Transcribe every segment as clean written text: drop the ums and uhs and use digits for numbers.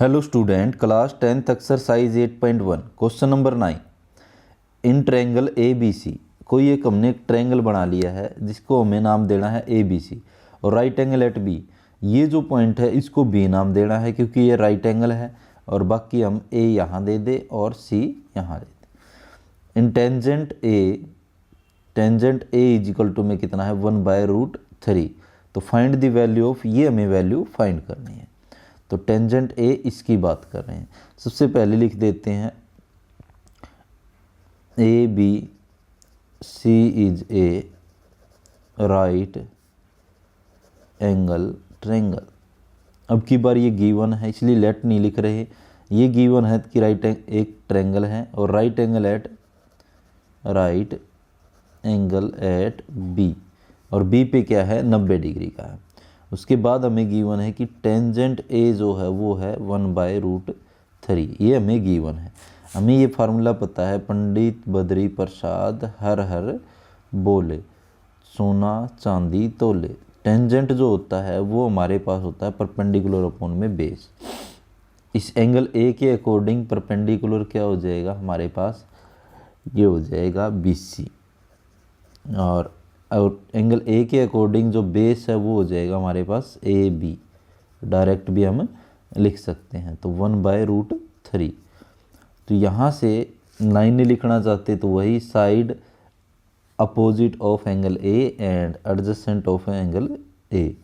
Hello student, class 10th exercise 8.1 question number 9। In triangle A B C, कोई एक हमने एक ट्रायंगल बना लिया है जिसको हमें नाम देना है ए बी सी, और राइट एंगल एट बी। ये जो पॉइंट है इसको बी नाम देना है क्योंकि ये राइट एंगल है, और बाकी हम ए यहाँ दे दे और सी यहाँ दे दे। इन tangent A is equal to में कितना है 1/√3। तो फाइंड द वैल्यू ऑफ, ये हमें वैल्यू फाइंड करनी है। तो टेंजेंट ए इसकी बात कर रहे हैं। सबसे पहले लिख देते हैं A B C is a right angle triangle. अब की बार ये गिवन है इसलिए लेट नहीं लिख रहे। ये गिवन है कि एक ट्रायंगल है और राइट एंगल एट बी, और बी पे क्या है 90 डिग्री का है। उसके बाद हमें गिवन है कि टेंजेंट ए जो है वो है 1/√3। ये हमें गिवन है। हमें ये फार्मूला पता है, पंडित बद्री प्रसाद हर हर बोले, सोना चांदी तोले। टेंजेंट जो होता है वो हमारे पास होता है परपेंडिकुलर अपॉन में बेस। इस एंगल ए के अकॉर्डिंग परपेंडिकुलर क्या हो जाएगा हमारे पास, ये हो जाएगा BC, और एंगल ए के अकॉर्डिंग जो बेस है वो हो जाएगा हमारे पास AB। डायरेक्ट भी हम लिख सकते हैं। तो 1/√3। तो यहाँ से लाइन लिखना चाहते तो वही side opposite of angle A and adjacent of angle ए।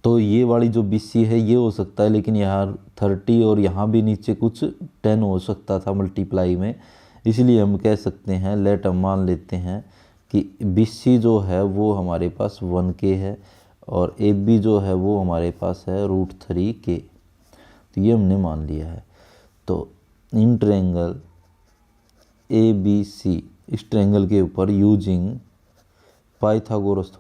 तो ये वाली जो BC है ये हो सकता है, लेकिन यहाँ 30 और यहाँ भी नीचे कुछ 10 हो सकता था मल्टीप्लाई में, इसलिए हम कह सकते हैं लेट हम मान लेते हैं कि BC जो है वो हमारे पास 1K है और AB जो है वो हमारे पास है √3K। तो ये हमने मान लिया है। तो इन ट्रायंगल ABC, इस ट्रायंगल के ऊपर यूजिंग पाइथागोरस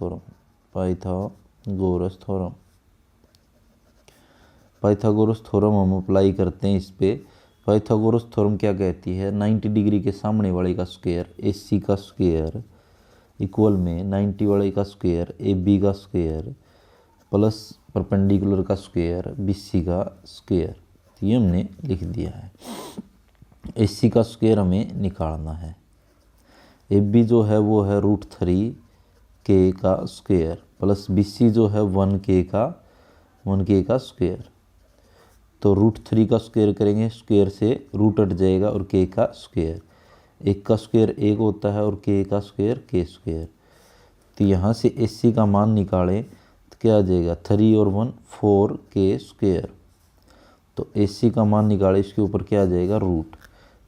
थ्योरम हम अप्लाई करते हैं इस पे। पाइथागोरस थ्योरम क्या कहती है, 90 डिग्री के सामने वाले का स्क्वायर AC का स्क्वायर इक्वल में 90 वाले का स्क्वायर AB का स्क्वायर प्लस परपेंडिकुलर का स्क्वायर BC का स्क्वायर। तो ये हमने लिख दिया है। AC का स्क्वायर हमें निकालना है। AB जो है वो है √3K का स्क्वायर प्लस BC जो है 1K का स्क्वायर। तो √3 का स्क्वायर करेंगे, स्क्वायर से रूट हट जाएगा और K का स्क्वायर, एक का स्क्वायर एक होता है और K का स्क्वायर K स्क्वायर। तो यहाँ से AC का मान निकालें तो क्या आ जाएगा 3 और 1 4K स्क्वायर। तो AC का मान निकालें, इसके ऊपर क्या आ जाएगा रूट।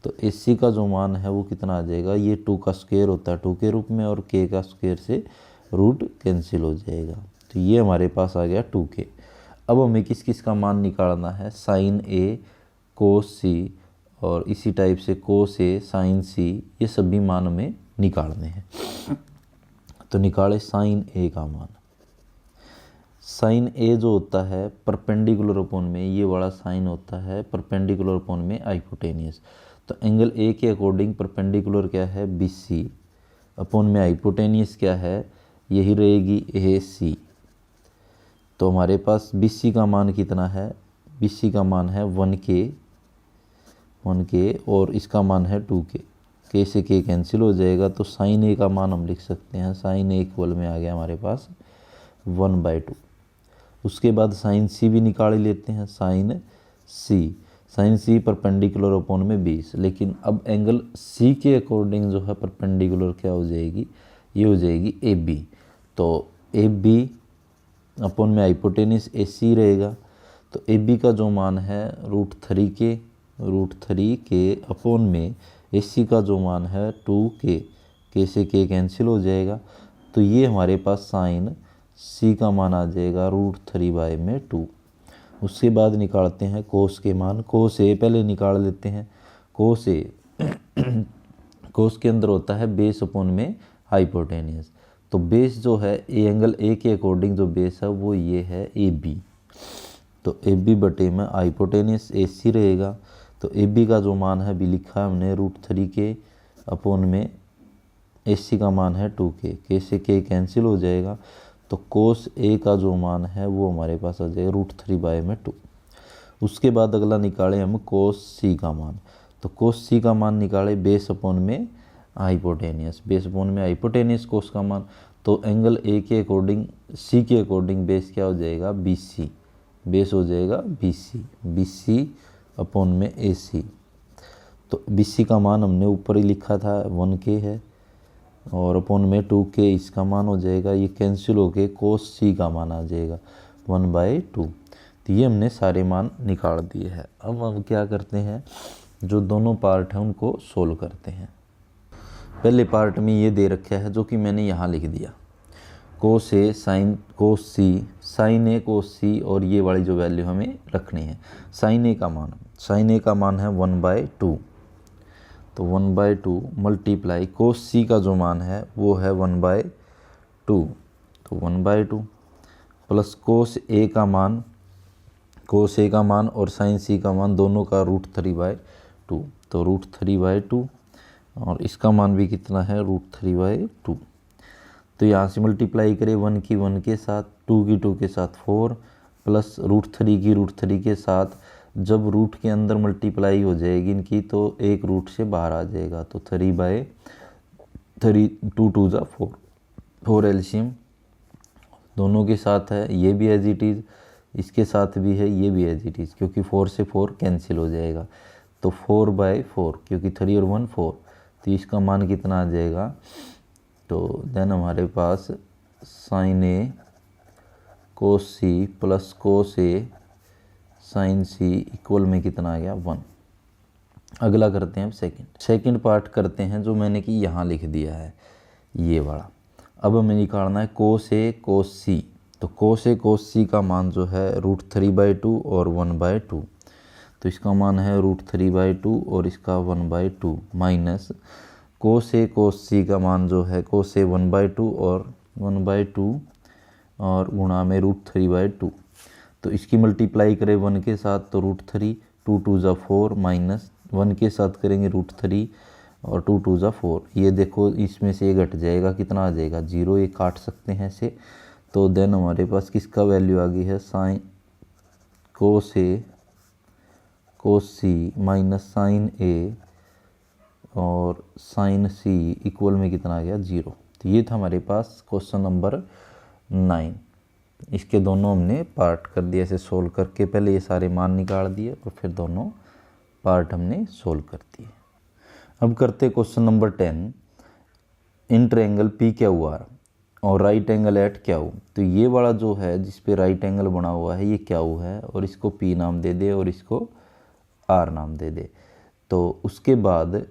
तो AC का जो मान है वो कितना आ जाएगा, ये 2 का स्क्वायर होता है 2 के रूप में, और K का स्क्वायर से रूट कैंसिल हो जाएगा। तो ये हमारे पास आ गया 2K। अब हमें किस किस का मान निकालना है, साइन A कोस C और इसी टाइप से कोस A साइन C, ये सभी मान हमें निकालने हैं। तो निकाले साइन A का मान। साइन A जो होता है परपेंडिकुलर अपॉन में, ये वाला साइन होता है परपेंडिकुलर अपॉन में हाइपोटेनियस। तो एंगल A के अकॉर्डिंग परपेंडिकुलर क्या है BC, अपॉन में हाइपोटेनियस क्या है, यही रहेगी AC। तो हमारे पास BC का मान कितना है, BC का मान है 1K और इसका मान है 2K। K से K कैंसिल हो जाएगा। तो साइन A का मान हम लिख सकते हैं, साइन A इक्वल में आ गया हमारे पास 1/2। उसके बाद साइन C भी निकाल लेते हैं, साइन C परपेंडिकुलर अपॉन में 20। लेकिन अब एंगल C के अकॉर्डिंग जो है परपेंडिकुलर क्या हो जाएगी, ये हो जाएगी AB। तो AB अपॉन में हाइपोटेनियस AC रहेगा। तो AB का जो मान है √3K अपॉन में AC का जो मान है 2K, K से K कैंसिल हो जाएगा। तो ये हमारे पास साइन C का मान आ जाएगा √3/2। उसके बाद निकालते हैं कोस के मान। कोस A पहले निकाल लेते हैं। कोस के अंदर होता है बेस अपॉन में हाइपोटेनियस। तो बेस जो है एंगल A के अकॉर्डिंग जो बेस है वो ये है AB। तो AB बटे में हाइपोटेनियस AC रहेगा। तो AB का जो मान है भी लिखा है हमने √3K अपॉन में AC का मान है 2K, K से K कैंसिल हो जाएगा। तो कोस A का जो मान है वो हमारे पास आ जाएगा √3/2। उसके बाद अगला निकाले हम कोस सी का मान। तो कोस सी का मान निकाले बेस अपॉन में हाइपोटेनियस, बेस अपॉन में हाइपोटेनियस कोस का मान। तो एंगल ए के अकॉर्डिंग सी के अकॉर्डिंग बेस क्या हो जाएगा, बी सी, बेस हो जाएगा B C, B C upon में ए सी। तो बी सी का मान हमने ऊपर ही लिखा था 1K है, और अपॉन में 2K इसका मान हो जाएगा, ये कैंसिल होके कोस सी का मान आ जाएगा 1/2। तो ये हमने सारे मान निकाल दिए हैं। अब हम क्या करते हैं, जो दोनों पार्ट हैं उनको सोल्व करते हैं। पहले पार्ट में ये दे रखा है जो कि मैंने यहाँ लिख दिया, कोस ए साइन कोस सी, साइन ए कोस सी, और ये वाली जो वैल्यू हमें रखनी है साइन ए का मान, साइन ए का मान है 1/2। तो 1/2 मल्टीप्लाई कोस सी का जो मान है वो है 1/2, तो 1/2 प्लस कोस ए का मान, कोस ए का मान और साइन सी का मान दोनों का √3/2, तो √3/2, और इसका मान भी कितना है √3/2। तो यहाँ से मल्टीप्लाई करें 1 की 1 के साथ, 2 की 2 के साथ 4, प्लस √3 की √3 के साथ। जब रूट के अंदर मल्टीप्लाई हो जाएगी इनकी तो एक रूट से बाहर आ जाएगा, तो 3/3, 2 2 जा 4, 4 एलसीएम दोनों के साथ है, ये भी एज इट इज़, इसके साथ भी है, ये भी एज इट इज़, क्योंकि 4 से 4 कैंसिल हो जाएगा। तो 4/4, क्योंकि 3 और 1 4, तो इसका मान कितना आ जाएगा। तो देन हमारे पास साइन ए कोस सी प्लस कोस ए साइन सी इक्वल में कितना आ गया 1। अगला करते हैं अब सेकंड पार्ट करते हैं, जो मैंने कि यहाँ लिख दिया है ये वाला। अब हमें निकालना है कोस ए कोस सी। तो कोस ए कोस सी का मान जो है √3/2 और 1/2, तो इसका मान है √3/2 और इसका 1/2, माइनस कोस ए कोस सी का मान जो है कोस ए 1/2 और 1/2 और गुणा में √3/2। तो इसकी मल्टीप्लाई करें 1 के साथ तो √3, 2 2 जा 4, माइनस 1 के साथ करेंगे √3 और 2 2 जा 4। ये देखो इसमें से ये घट जाएगा, कितना आ जाएगा 0, ये काट सकते हैं ऐसे। तो देन हमारे पास किसका वैल्यू आ गई है, साइन कोस ए कोस सी माइनस साइन ए और साइन सी इक्वल में कितना आ गया 0। तो ये था हमारे पास क्वेश्चन नंबर 9। इसके दोनों हमने पार्ट कर दिए ऐसे सोल्व करके, पहले ये सारे मान निकाल दिए और फिर दोनों पार्ट हमने सोल्व कर दिए। अब करते question number 10, in triangle P Q R और राइट एंगल एट क्यू। तो ये वाला जो है जिस पे राइट एंगल बना हुआ है ये क्यू है, और इसको पी नाम दे दे और इसको आर नाम दे दे। तो उसके बाद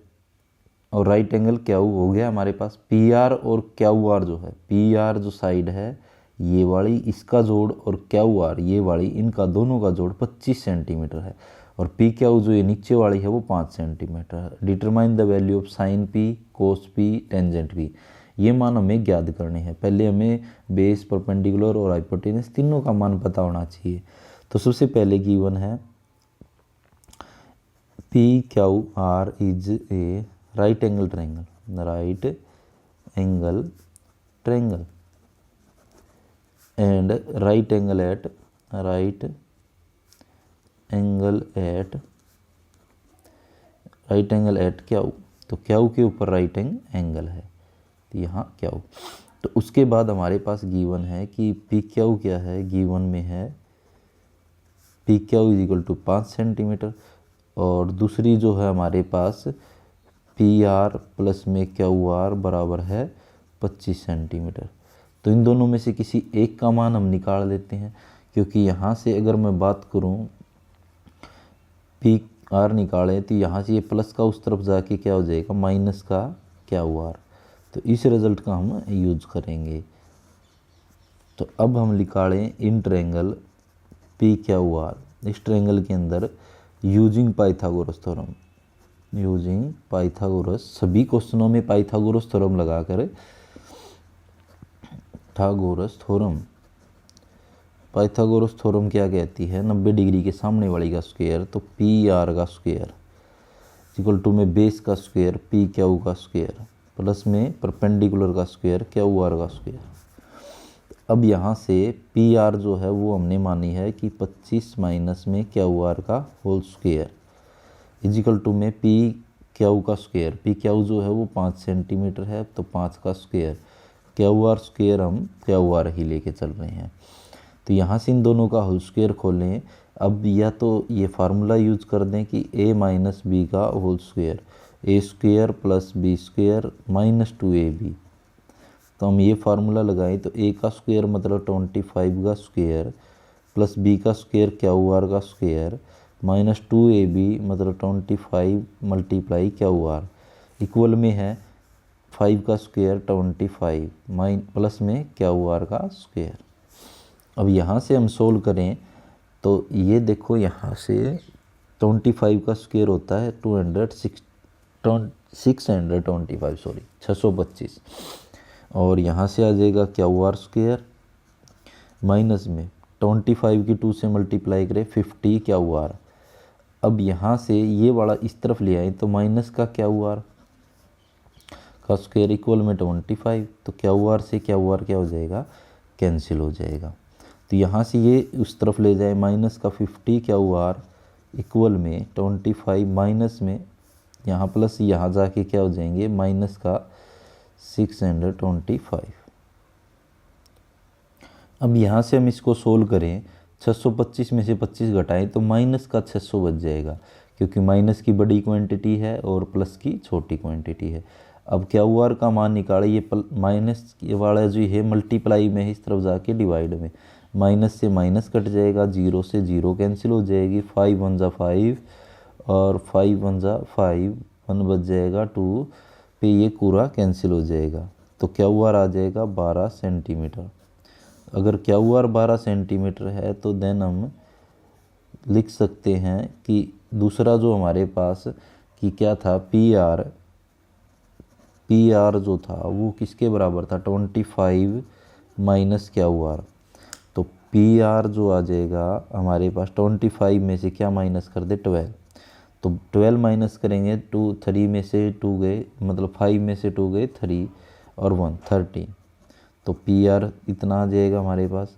और राइट एंगल क्यू हो गया हमारे पास, पी आर और क्यू आर जो है, पी आर जो साइड है ये वाली, इसका जोड़, और क्यू आर ये वाली, इनका दोनों का जोड़ 25 सेंटीमीटर है, और पी क्यू जो ये नीचे वाली है वो 5 सेंटीमीटर है। Determine the value of sine P cos P tangent P. ये मान हमें ज्ञात करने हैं। पहले हमें बेस, परपेंडिकुलर और हाइपोटेनस तीनों का मान पता होना चाहिए। तो सबसे पहले गिवन है P Q R is a right angle triangle, right angle triangle and right angle at right angle at Q. तो क्यू के ऊपर राइट एंगल है, तो यहाँ क्यू। तो उसके बाद हमारे पास गिवन है कि पी क्यू क्या है, गिवन में है P Q is equal to 5 centimetre, और दूसरी जो है हमारे पास पी आर प्लस में क्यू आर बराबर है 25 सेंटीमीटर। तो इन दोनों में से किसी एक का मान हम निकाल लेते हैं, क्योंकि यहाँ से अगर मैं बात करूँ पी आर निकालें तो यहाँ से ये प्लस का उस तरफ जाके क्या हो जाएगा माइनस का क्यू आर। तो इस रिज़ल्ट का हम यूज करेंगे। तो अब हम निकालें in triangle P Q R. इस ट्रायंगल के अंदर using Pythagoras theorem, using Pythagoras, सभी क्वेश्चनों में पाइथागोरस थ्योरम लगाकर पाइथागोरस थ्योरम क्या कहती है, 90 डिग्री के सामने वाली का स्क्वायर, तो पी आर का स्क्वायर इक्वल टू में बेस का स्क्वायर पी क्यू का स्क्वायर प्लस में परपेंडिकुलर का स्क्वायर क्यू आर का स्क्वायर। अब यहाँ से पी आर जो है वो हमने मानी है कि 25 माइनस में क्यू आर का होल स्क्वायर इजिकल टू में पी क्यू का स्क्वायर। पी क्यू जो है वो 5 सेंटीमीटर है, तो 5 का स्क्वायर, क्यू आर स्क्वायर हम क्यू आर ही लेके चल रहे हैं। तो यहाँ से इन दोनों का होल स्क्वायर खोलें। अब या तो ये फार्मूला यूज कर दें कि a माइनस बी का whole square, A square plus B square minus 2ab। तो हम ये फार्मूला लगाएं तो a का स्क्वायर मतलब 25 का स्क्वायर प्लस b का स्क्वायर क्यू आर का स्क्वायर माइनस 2ab मतलब 25 मल्टीप्लाई क्यू आर इक्वल में है 5 का स्क्वायर 25 प्लस में क्यू आर का स्क्वायर। अब यहाँ से हम सोल्व करें तो ये देखो यहाँ से 25 का स्क्वायर होता है 625 और यहाँ से आ जाएगा क्यू आर स्क्वायर माइनस में 25 की 2 से मल्टीप्लाई करें 50 क्यू आर। अब यहाँ से ये वाला इस तरफ ले आए तो माइनस का क्यू आर का स्क्वायर इक्वल में 25, तो क्यू आर से क्यू आर क्या हो जाएगा, कैंसिल हो जाएगा। तो यहाँ से ये उस तरफ ले जाए माइनस का 50 क्यू आर इक्वल में 25 माइनस में यहाँ प्लस यहाँ जाके क्या हो जाएंगे माइनस का 625। अब यहाँ से हम इसको सोल्व करें 625 में से 25 घटाएं तो माइनस का 600 बच जाएगा, क्योंकि माइनस की बड़ी क्वांटिटी है और प्लस की छोटी क्वांटिटी है। अब क्यू आर का मान निकाले, ये माइनस ये वाला जो है मल्टीप्लाई में है इस तरफ जाके डिवाइड में, माइनस से माइनस कट जाएगा, 0 से 0 कैंसिल हो जाएगी, 5 1 जा 5 और 5 1 जा 5, 1 बच जाएगा 2 पे ये पूरा कैंसिल हो जाएगा। तो क्यू आर आ जाएगा 12 सेंटीमीटर। अगर क्यू आर 12 सेंटीमीटर है तो देन हम लिख सकते हैं कि दूसरा जो हमारे पास कि क्या था पी आर जो था वो किसके बराबर था 25 माइनस क्यू आर। तो पी आर जो आ जाएगा हमारे पास 25 में से क्या माइनस कर दे 12, तो 12 माइनस करेंगे 3 में से 2 गए मतलब 5 में से 2 गए 3 और 1 13, तो पी आर इतना आ जाएगा हमारे पास।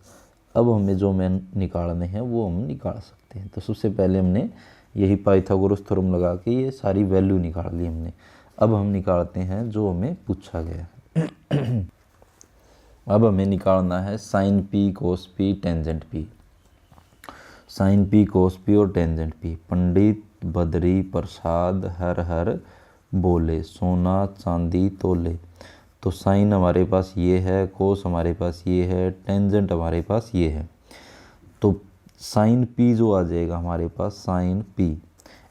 अब हमें जो मान निकालने हैं वो हम निकाल सकते हैं। तो सबसे पहले हमने यही पाइथागोरस थ्योरम लगा के ये सारी वैल्यू निकाल ली हमने। अब हम निकालते हैं जो हमें पूछा गया है। अब हमें निकालना है sine P cos P tangent P. Sine P cos P और टेंजेंट पी। पंडित बद्री प्रसाद हर हर बोले, सोना चांदी तोले। तो साइन हमारे पास ये है, कोस हमारे पास ये है, टेंजेंट हमारे पास ये है। तो साइन पी जो आ जाएगा हमारे पास साइन पी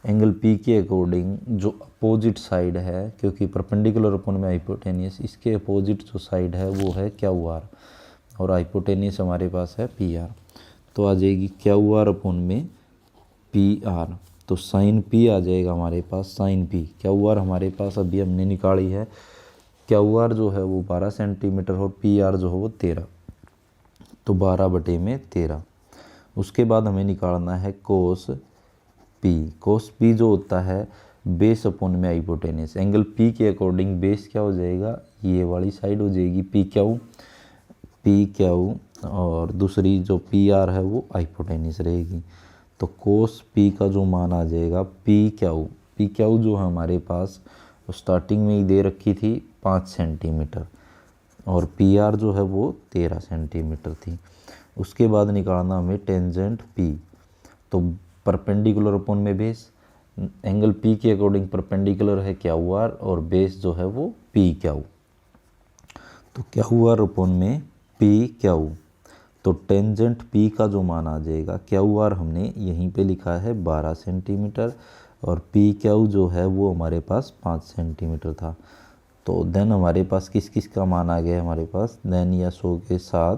एंगल पी के अकॉर्डिंग जो अपोजिट साइड है, क्योंकि परपेंडिकुलर अपॉन में हाइपोटेनियस, इसके अपोजिट जो साइड है वो है क्यू आर और हाइपोटेनियस हमारे पास है पी आर। तो आ जाएगी क्यू आर अपॉन में पी आर। तो साइन पी आ जाएगा हमारे पास साइन पी। क्यू आर हमारे पास अभी हमने निकाली है, क्यू आर जो है वो 12 सेंटीमीटर और पी आर जो है वो 13, तो 12/13। उसके बाद हमें निकालना है कोस पी। कोस पी जो होता है बेस अपॉन में हाइपोटेनियस। एंगल पी के अकॉर्डिंग बेस क्या हो जाएगा, ये वाली साइड हो जाएगी पी क्यू और दूसरी जो पी आर है वो हाइपोटेनियस रहेगी। तो कोस पी का जो मान आ जाएगा पी क्यू जो है हमारे पास स्टार्टिंग में ही दे रखी थी 5 सेंटीमीटर और पी आर जो है वो 13 सेंटीमीटर थी। उसके बाद निकालना हमें टेंजेंट पी। तो परपेंडिकुलर अपॉन में बेस, एंगल पी के अकॉर्डिंग परपेंडिकुलर है क्यू आर और बेस जो है वो पी क्यू। तो क्यू आर अपॉन में पी क्यू। तो टेंजेंट पी का जो मान आ जाएगा, क्यू आर हमने यहीं पे लिखा है 12 सेंटीमीटर और पी क्यू जो है वो हमारे पास 5 सेंटीमीटर था। तो देन हमारे पास किस किस का मान आ गया हमारे पास, देन या सो के साथ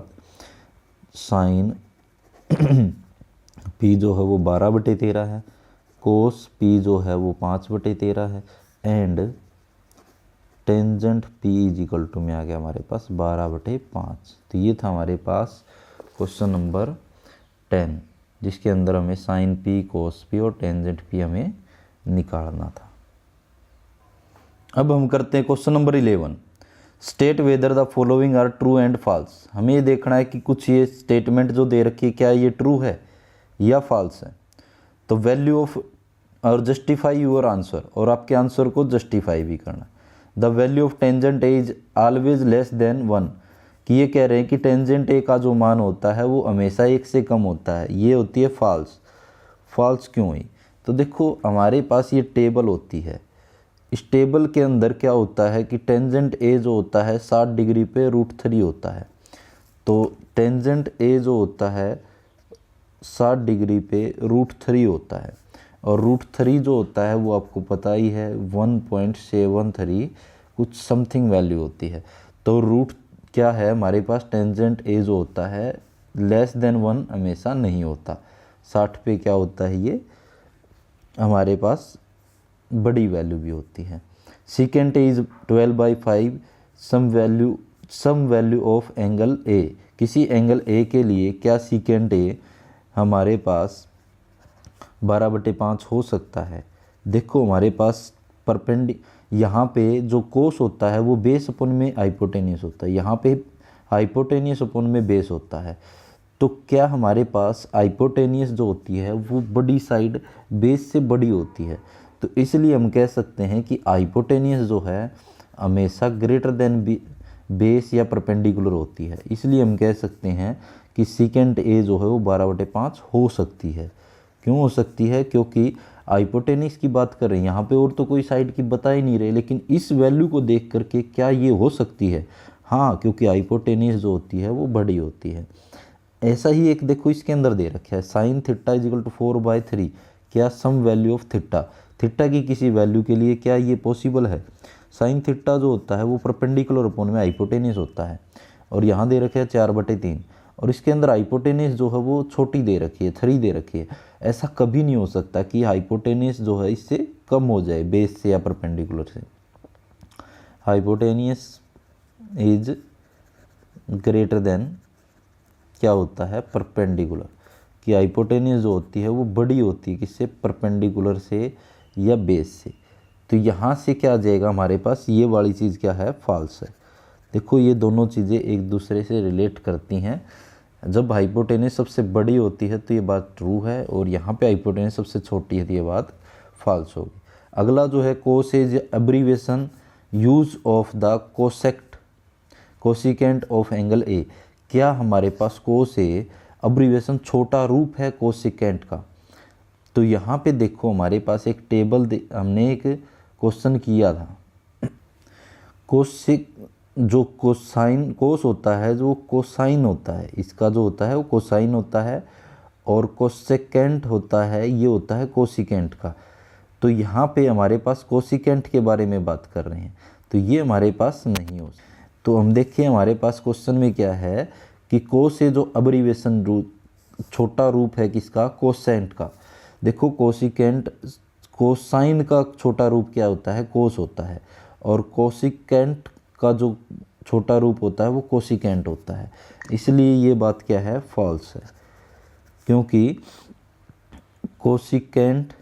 साइन पी जो है वो 12/13 है, कोस पी जो है वो 5/13 है and tangent P is equal to में आ गया हमारे पास 12/5। तो ये था हमारे पास क्वेश्चन नंबर 10, जिसके अंदर हमें साइन पी कोस पी और टेंजेंट पी हमें निकालना था। अब हम करते हैं question number 11, state whether the following are true and false. हमें ये देखना है कि कुछ ये स्टेटमेंट जो दे रखी है क्या ये ट्रू है या फॉल्स है। तो वैल्यू ऑफ और जस्टिफाई योर आंसर, और आपके आंसर को जस्टिफाई भी करना। The value of tangent A is always less than 1, कि ये कह रहे हैं कि टेंजेंट ए का जो मान होता है वो हमेशा 1 से कम होता है, ये होती है फॉल्स। फॉल्स क्यों हुई? तो देखो हमारे पास ये टेबल होती है, इस टेबल के अंदर क्या होता है कि टेंजेंट ए जो होता है 60 डिग्री पे √3 होता है। तो टेंजेंट ए जो होता है 60 डिग्री पे √3 होता है, और √3 जो होता है वो आपको पता ही है 1.73 कुछ समथिंग वैल्यू होती है। तो रूट क्या है हमारे पास, टेंजेंट ए जो होता है लेस देन 1 हमेशा नहीं होता, 60 पे क्या होता है ये हमारे पास बड़ी वैल्यू भी होती है। Secant A is 12/5 some value of angle A, किसी एंगल ए के लिए क्या सीकेंट ए हमारे पास 12/5 हो सकता है। देखो हमारे पास यहाँ पे जो कोस होता है वो बेस अपन में हाइपोटेनियस होता है, यहाँ पे हाइपोटेनियस अपन में बेस होता है। तो क्या हमारे पास हाइपोटेनियस जो होती है वो बड़ी साइड बेस से बड़ी होती है, तो इसलिए हम कह सकते हैं कि हाइपोटेनियस जो है हमेशा ग्रेटर देन बेस या परपेंडिकुलर होती है। इसलिए हम कह सकते हैं कि सीकेंट ए जो है वो 12/5 हो सकती है। क्यों हो सकती है? क्योंकि हाइपोटेनियस की बात कर रहे हैं यहाँ पे, और तो कोई साइड की बता ही नहीं रहे, लेकिन इस वैल्यू को देख करके क्या ये हो सकती है? हाँ, क्योंकि हाइपोटेनियस जो होती है वो बड़ी होती है। ऐसा ही एक देखो इसके अंदर दे रखा है sine theta is equal to 4/3, क्या some value of theta, theta की किसी वैल्यू के लिए क्या ये पॉसिबल है? साइन थीटा जो होता है वो परपेंडिकुलर अपॉन में हाइपोटेनियस होता है, और यहाँ दे रखे है 4/3, और इसके अंदर हाइपोटेनियस जो है वो छोटी दे रखी है, 3 दे रखी है। ऐसा कभी नहीं हो सकता कि हाइपोटेनियस जो है इससे कम हो जाए बेस से या परपेंडिकुलर से। हाइपोटेनियस इज ग्रेटर देन क्या होता है, परपेंडिकुलर, कि हाइपोटेनियस जो होती है वो बड़ी होती है किससे, परपेंडिकुलर से या बेस से। तो यहाँ से क्या आ जाएगा हमारे पास, ये वाली चीज़ क्या है, फॉल्स है। देखो ये दोनों चीज़ें एक दूसरे से रिलेट करती हैं। जब हाइपोटेनियस सबसे बड़ी होती है तो ये बात ट्रू है, और यहाँ पे हाइपोटेनियस सबसे छोटी है तो ये बात फॉल्स होगी। अगला जो है cos is abbreviation use of the cosecant of angle A, क्या हमारे पास कोस ए एब्रीविएशन छोटा रूप है कोसिकेंट का? तो यहाँ पे देखो हमारे पास एक टेबल हमने एक क्वेश्चन किया था, जो कोसाइन कोस होता है जो कोसाइन होता है, इसका जो होता है वो कोसाइन होता है, और कोसेकेंट होता है ये होता है कोसिकेंट का। तो यहाँ पे हमारे पास कोसिकेंट के बारे में बात कर रहे हैं, तो ये हमारे पास नहीं हो। तो हम देखिए हमारे पास क्वेश्चन में क्या है कि कोस से जो एब्रीविएशन रूप छोटा रूप है किसका, कोसेंट का। देखो कोसिकेंट कोसाइन का छोटा रूप क्या होता है, कोस होता है, और कोसिकेंट का जो छोटा रूप होता है वो कोसिकेंट होता है। इसलिए ये बात क्या है, फॉल्स है, क्योंकि cosecant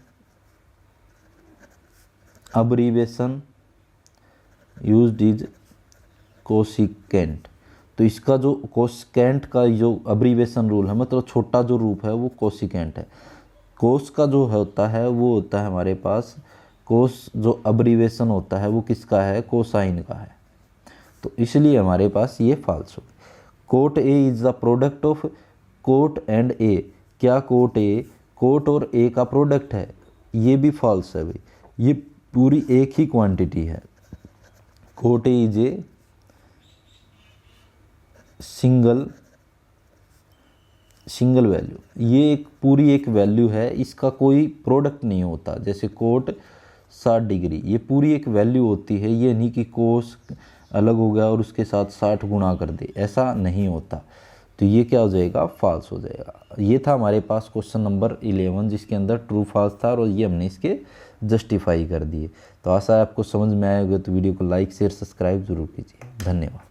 abbreviation used is cosecant. तो इसका जो कोसिकेंट का जो अब्रीविएशन रूल है, मतलब छोटा जो रूप है वो कोसिकेंट है। कोस का जो होता है वो होता है हमारे पास, कोस जो अब्रीविएशन होता है वो किसका है, कोसाइन का है। तो इसलिए हमारे पास ये फॉल्स हो। Cot A is the product of cot and A, क्या कोट ए कोट और ए का प्रोडक्ट है? ये भी फॉल्स है भाई, ये पूरी एक ही क्वांटिटी है। Coat A is a single value, ये एक पूरी एक वैल्यू है, इसका कोई प्रोडक्ट नहीं होता। जैसे कोट 60 डिग्री, ये पूरी एक वैल्यू होती है, ये नहीं कि कोस अलग हो गया और उसके साथ 60 गुणा कर दे, ऐसा नहीं होता। तो ये क्या हो जाएगा, फॉल्स हो जाएगा। ये था हमारे पास क्वेश्चन नंबर 11 जिसके अंदर ट्रू फॉल्स था, और ये हमने इसके जस्टिफाई कर दिए। तो आशा है आपको समझ में आएगा, तो वीडियो को लाइक शेयर सब्सक्राइब जरूर कीजिए। धन्यवाद।